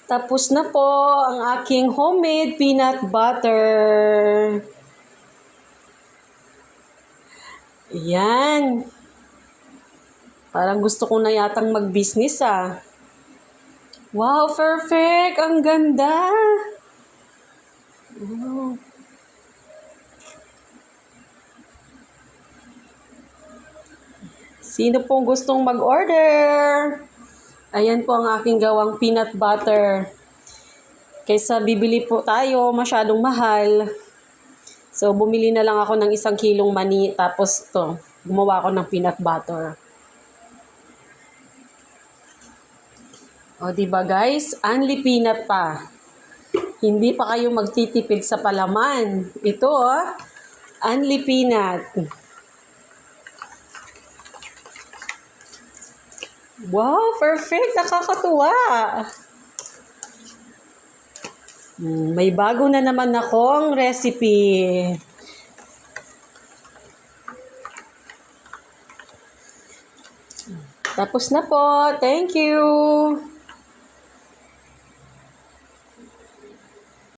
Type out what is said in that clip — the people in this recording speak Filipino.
Tapos na po ang aking homemade peanut butter. Yan. Parang gusto ko na yatang mag-business ah. Wow, perfect! Ang ganda! Wow. Sino pong gustong mag-order? Ayan po ang aking gawang peanut butter. Kaysa bibili po tayo, masyadong mahal. So, bumili na lang ako ng 1 kilong mani. Tapos to, gumawa ako ng peanut butter. O, diba guys? Only peanut pa. Hindi pa kayo magtitipid sa palaman. Ito, only peanut. Wow, perfect! Nakakatuwa! May bago na naman akong recipe. Tapos na po. Thank you!